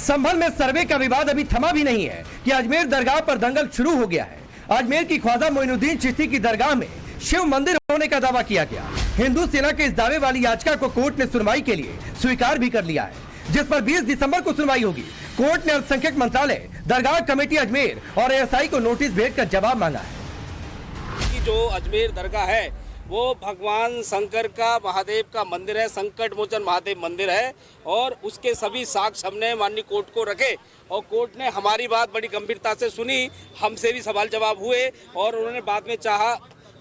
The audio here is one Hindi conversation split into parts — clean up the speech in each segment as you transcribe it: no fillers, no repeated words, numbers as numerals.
संभल में सर्वे का विवाद अभी थमा भी नहीं है कि अजमेर दरगाह पर दंगल शुरू हो गया है। अजमेर की ख्वाजा मोइनुद्दीन चिश्ती की दरगाह में शिव मंदिर होने का दावा किया गया। हिंदू सेना के इस दावे वाली याचिका को कोर्ट ने सुनवाई के लिए स्वीकार भी कर लिया है, जिस पर 20 दिसंबर को सुनवाई होगी। कोर्ट ने अल्पसंख्यक मंत्रालय, दरगाह कमेटी अजमेर और एएसआई को नोटिस भेजकर जवाब मांगा है। जो अजमेर दरगाह है वो भगवान शंकर का, महादेव का मंदिर है, संकट मोचन महादेव मंदिर है और उसके सभी साक्ष्य हमने माननीय कोर्ट को रखे और कोर्ट ने हमारी बात बड़ी गंभीरता से सुनी। हमसे भी सवाल जवाब हुए और उन्होंने बाद में चाहा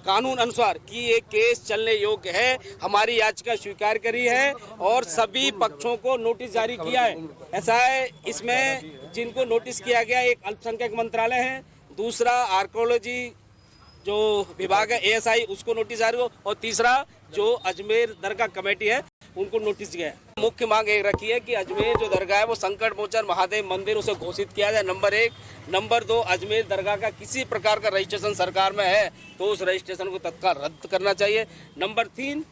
कानून अनुसार कि ये केस चलने योग्य है, हमारी याचिका स्वीकार करी है और सभी पक्षों को नोटिस जारी किया है। ऐसा है, इसमें जिनको नोटिस किया गया, एक अल्पसंख्यक मंत्रालय है, दूसरा आर्कोलॉजी जो विभाग है एएसआई उसको नोटिस जारी हो और तीसरा जो अजमेर दरगाह कमेटी है उनको नोटिस दिया है। मुख्य मांग एक रखी है कि अजमेर जो दरगाह है वो संकट मोचन महादेव मंदिर उसे घोषित किया जाए, नंबर 1। नंबर 2, अजमेर दरगाह का किसी प्रकार का रजिस्ट्रेशन सरकार में है तो उस रजिस्ट्रेशन को तत्काल रद्द करना चाहिए। नंबर 3,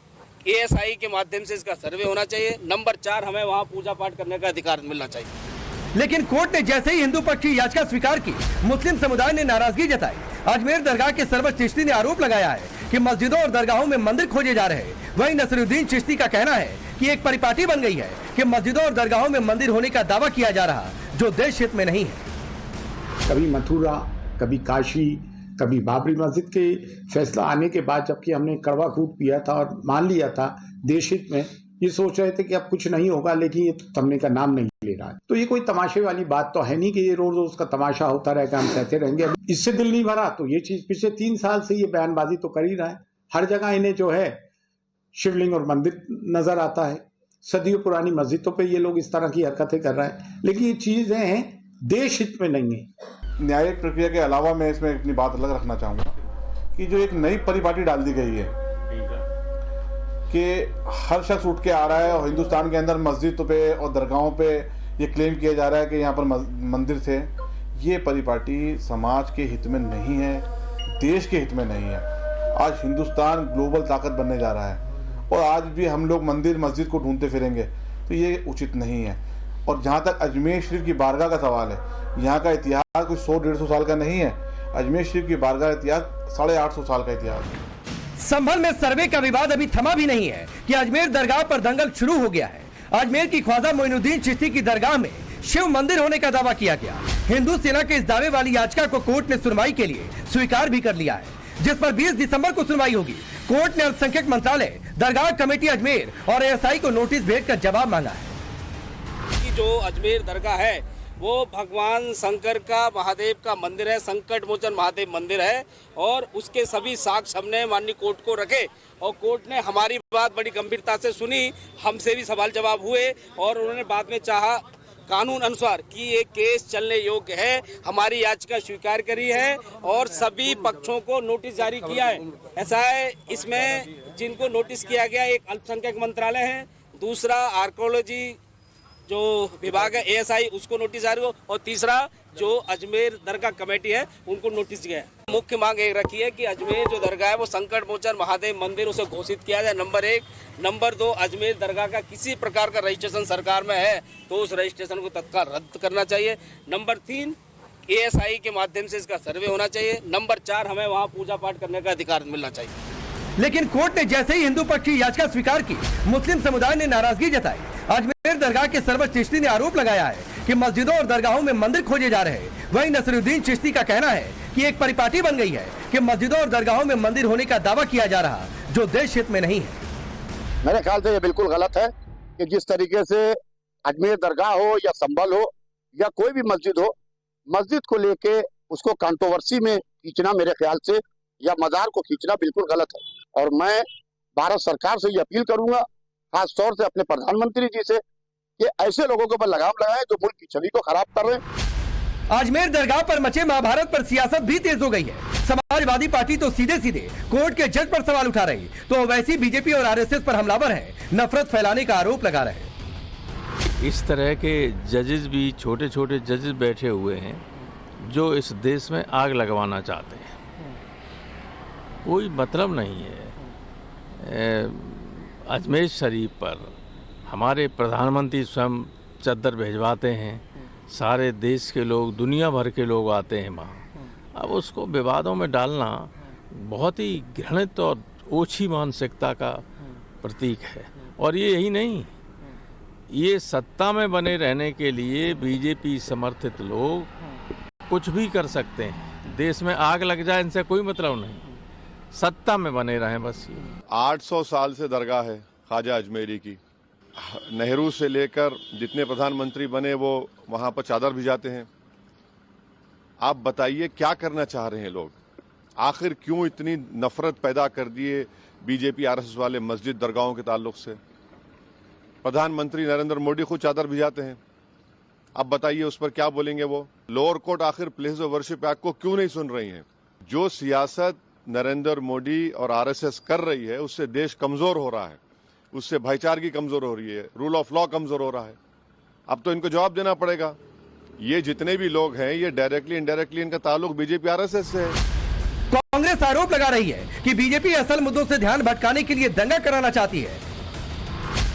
एएसआई के माध्यम से इसका सर्वे होना चाहिए। नंबर 4, हमें वहाँ पूजा पाठ करने का अधिकार मिलना चाहिए। लेकिन कोर्ट ने जैसे ही हिंदू पक्ष की याचिका स्वीकार की, मुस्लिम समुदाय ने नाराजगी जताई। अजमेर दरगाह के सरवर चिश्ती ने आरोप लगाया है कि मस्जिदों और दरगाहों में मंदिर खोजे जा रहे हैं। वहीं नसीरुद्दीन चिश्ती का कहना है कि एक परिपाटी बन गई है कि मस्जिदों और दरगाहों में मंदिर होने का दावा किया जा रहा, जो देश हित में नहीं है। कभी मथुरा, कभी काशी, कभी बाबरी मस्जिद के फैसला आने के बाद जबकि हमने कड़वा खूब पिया था और मान लिया था देश हित में, ये सोच रहे थे कि अब कुछ नहीं होगा, लेकिन ये तो थमने का नाम नहीं ले रहा है। तो ये कोई तमाशे वाली बात तो है नहीं कि ये रोज रोज का तमाशा होता रहेगा, हम कहते रहेंगे। इससे दिल नहीं भरा तो ये चीज पिछले 3 साल से ये बयानबाजी तो कर ही रहा है। हर जगह इन्हें जो है शिवलिंग और मंदिर नजर आता है, सदियों पुरानी मस्जिदों पे ये लोग इस तरह की हरकतें कर रहे हैं, लेकिन ये चीजें हैं देश हित में नहीं है। न्यायिक प्रक्रिया के अलावा मैं इसमें अपनी बात अलग रखना चाहूंगा कि जो एक नई परिपाटी डाल दी गई है कि हर शख्स उठ के आ रहा है और हिंदुस्तान के अंदर मस्जिदों पे और दरगाहों पे ये क्लेम किया जा रहा है कि यहाँ पर मंदिर थे। ये परिपाटी समाज के हित में नहीं है, देश के हित में नहीं है। आज हिंदुस्तान ग्लोबल ताकत बनने जा रहा है और आज भी हम लोग मंदिर मस्जिद को ढूंढते फिरेंगे तो ये उचित नहीं है। और जहाँ तक अजमेर शरीफ की बारगाह का सवाल है, यहाँ का इतिहास कुछ 100-150 साल का नहीं है। अजमेर शरीफ की बारगाह का इतिहास 850 साल का इतिहास है। संभल में सर्वे का विवाद अभी थमा भी नहीं है कि अजमेर दरगाह पर दंगल शुरू हो गया है। अजमेर की ख्वाजा मोइनुद्दीन चिश्ती की दरगाह में शिव मंदिर होने का दावा किया गया। हिंदू सेना के इस दावे वाली याचिका को कोर्ट ने सुनवाई के लिए स्वीकार भी कर लिया है, जिस पर 20 दिसंबर को सुनवाई होगी। कोर्ट ने अल्पसंख्यक मंत्रालय, दरगाह कमेटी अजमेर और एएसआई को नोटिस भेजकर जवाब मांगा है। जो अजमेर दरगाह है वो भगवान शंकर का, महादेव का मंदिर है, संकट मोचन महादेव मंदिर है और उसके सभी साक्ष्य हमने माननीय कोर्ट को रखे और कोर्ट ने हमारी बात बड़ी गंभीरता से सुनी। हमसे भी सवाल जवाब हुए और उन्होंने बाद में चाहा कानून अनुसार कि ये केस चलने योग्य है, हमारी याचिका स्वीकार करी है और सभी पक्षों को नोटिस जारी किया है। ऐसा है, इसमें जिनको नोटिस किया गया, एक अल्पसंख्यक मंत्रालय है, दूसरा आर्कोलॉजी जो विभाग है एएसआई उसको नोटिस जारी हो और तीसरा जो अजमेर दरगाह कमेटी है उनको नोटिस दिया है। मुख्य मांग एक रखी है कि अजमेर जो दरगाह है वो संकट मोचन महादेव मंदिर उसे घोषित किया जाए, नंबर 1। नंबर 2, अजमेर दरगाह का किसी प्रकार का रजिस्ट्रेशन सरकार में है तो उस रजिस्ट्रेशन को तत्काल रद्द करना चाहिए। नंबर 3, एएसआई के माध्यम से इसका सर्वे होना चाहिए। नंबर 4, हमें वहाँ पूजा पाठ करने का अधिकार मिलना चाहिए। लेकिन कोर्ट ने जैसे ही हिंदू पक्ष की याचिका स्वीकार की, मुस्लिम समुदाय ने नाराजगी जताई। अजमेर दरगाह के सरवर चिश्ती ने आरोप लगाया है कि मस्जिदों और दरगाहों में मंदिर खोजे जा रहे हैं। वहीं नसीरुद्दीन चिश्ती का कहना है कि एक परिपाटी बन गई है कि मस्जिदों और दरगाहों में मंदिर होने का दावा किया जा रहा, जो देश हित में नहीं है। मेरे ख्याल से ये बिल्कुल गलत है कि जिस तरीके से अजमेर दरगाह हो या संभल हो या कोई भी मस्जिद हो, मस्जिद को लेके उसको कंट्रोवर्सी में खींचना मेरे ख्याल से, या मजार को खींचना बिल्कुल गलत है। और मैं भारत सरकार से ये अपील करूंगा, खास तौर से अपने प्रधानमंत्री जी से, कि ऐसे लोगों के ऊपर लगाम लगाएं जो मुल्क की छवि को खराब कर रहे हैं। अजमेर दरगाह पर मचे महाभारत पर सियासत भी तेज हो गई है। समाजवादी पार्टी तो सीधे सीधे कोर्ट के जज पर सवाल उठा रही, तो वैसी बीजेपी और आरएसएस पर हमलावर है, नफरत फैलाने का आरोप लगा रहे हैं। इस तरह के जजेस भी, छोटे छोटे जजेस बैठे हुए हैं जो इस देश में आग लगवाना चाहते हैं। कोई मतलब नहीं है। अजमेर शरीफ पर हमारे प्रधानमंत्री स्वयं चद्दर भिजवाते हैं सारे देश के लोग, दुनिया भर के लोग आते हैं वहाँ। अब उसको विवादों में डालना बहुत ही घृणित और ओछी मानसिकता का प्रतीक है। और ये यही नहीं, ये सत्ता में बने रहने के लिए बीजेपी समर्थित लोग कुछ भी कर सकते हैं। देश में आग लग जाए इनसे कोई मतलब नहीं, सत्ता में बने रहें बस। 800 साल से दरगाह है ख्वाजा अजमेरी की। नेहरू से लेकर जितने प्रधानमंत्री बने वो वहाँ पर चादर भिजाते हैं। आप बताइए क्या करना चाह रहे हैं लोग? आखिर क्यों इतनी नफरत पैदा कर दिए बीजेपी आरएसएस वाले मस्जिद दरगाहों के ताल्लुक से? प्रधानमंत्री नरेंद्र मोदी खुद चादर भिजाते हैं। अब बताइए उस पर क्या बोलेंगे वो? लोअर कोर्ट आखिर प्लेस ऑफ वर्शिप एक्ट को क्यों नहीं सुन रही है? जो सियासत नरेंद्र मोदी और आरएसएस कर रही है उससे देश कमजोर हो रहा है, उससे भाईचारगी कमजोर हो रही है, रूल ऑफ लॉ कमजोर हो रहा है। अब तो इनको जवाब देना पड़ेगा। ये जितने भी लोग हैं ये डायरेक्टली इनडायरेक्टली इनका ताल्लुक बीजेपी आरएसएस से है। कांग्रेस आरोप लगा रही है कि बीजेपी असल मुद्दों से ध्यान भटकाने के लिए दंगा कराना चाहती है।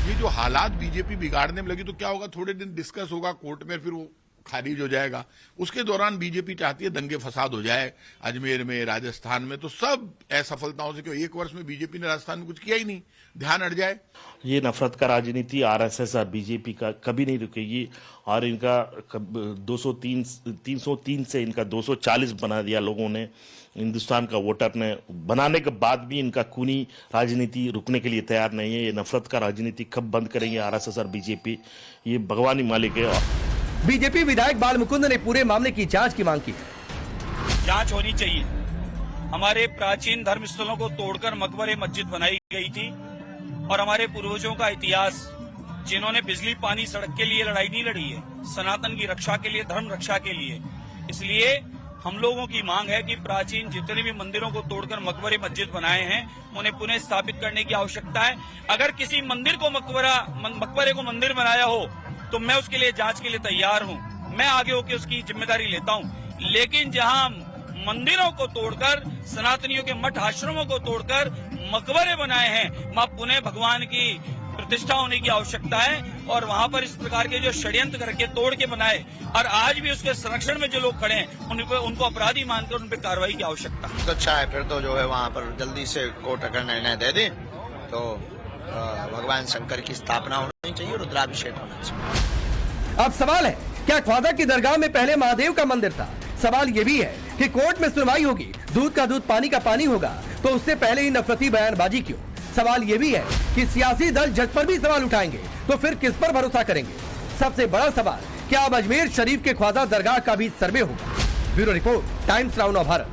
ये जो हालात बीजेपी बिगाड़ने में लगी तो क्या होगा, थोड़े दिन डिस्कस होगा कोर्ट में, फिर वो खारिज हो जाएगा। उसके दौरान बीजेपी चाहती है दंगे फसाद हो जाए अजमेर में, राजस्थान में, तो सब असफलताओं से, क्यों 1 वर्ष में बीजेपी ने राजस्थान में कुछ किया ही नहीं, ध्यान हट जाए। ये नफरत का राजनीति आरएसएस और बीजेपी का कभी नहीं रुकेगी। और इनका 303 से इनका 240 बना दिया लोगों ने, हिंदुस्तान का वोटर ने। बनाने के बाद भी इनका खूनी राजनीति रुकने के लिए तैयार नहीं है। ये नफरत का राजनीति कब बंद करेंगे आरएसएस और बीजेपी, ये भगवान ही मालिक है। बीजेपी विधायक बाल मुकुंद ने पूरे मामले की जांच की मांग की है। जांच होनी चाहिए। हमारे प्राचीन धर्म स्थलों को तोड़कर मकबरे मस्जिद बनाई गई थी और हमारे पूर्वजों का इतिहास, जिन्होंने बिजली पानी सड़क के लिए लड़ाई नहीं लड़ी है, सनातन की रक्षा के लिए, धर्म रक्षा के लिए। इसलिए हम लोगों की मांग है कि प्राचीन जितने भी मंदिरों को तोड़कर मकबरे मस्जिद बनाए हैं उन्हें पुनः स्थापित करने की आवश्यकता है। अगर किसी मंदिर को मकबरे को मंदिर बनाया हो तो मैं उसके लिए जांच के लिए तैयार हूं, मैं आगे होकर उसकी जिम्मेदारी लेता हूं। लेकिन जहां मंदिरों को तोड़कर, सनातनियों के मठ आश्रमों को तोड़कर मकबरे बनाए हैं, वहां पुनः भगवान की प्रतिष्ठा होने की आवश्यकता है। और वहां पर इस प्रकार के जो षड्यंत्र करके तोड़ के बनाए और आज भी उसके संरक्षण में जो लोग खड़े हैं उनको अपराधी मानकर उन पर कार्रवाई की आवश्यकता है। तो अच्छा है, फिर तो जो है वहाँ पर जल्दी से कोर्ट अगर निर्णय दे दे तो भगवान शंकर की स्थापना होनी चाहिए, रुद्राभिषेक होना चाहिए। अब सवाल है, क्या ख्वाजा की दरगाह में पहले महादेव का मंदिर था? सवाल ये भी है कि कोर्ट में सुनवाई होगी, दूध का दूध पानी का पानी होगा, तो उससे पहले ही नफरती बयानबाजी क्यों? सवाल ये भी है कि सियासी दल जज पर भी सवाल उठाएंगे, तो फिर किस पर भरोसा करेंगे? सबसे बड़ा सवाल, क्या अब अजमेर शरीफ के ख्वाजा दरगाह का भी सर्वे होगा? Bureau report, times now Bharat.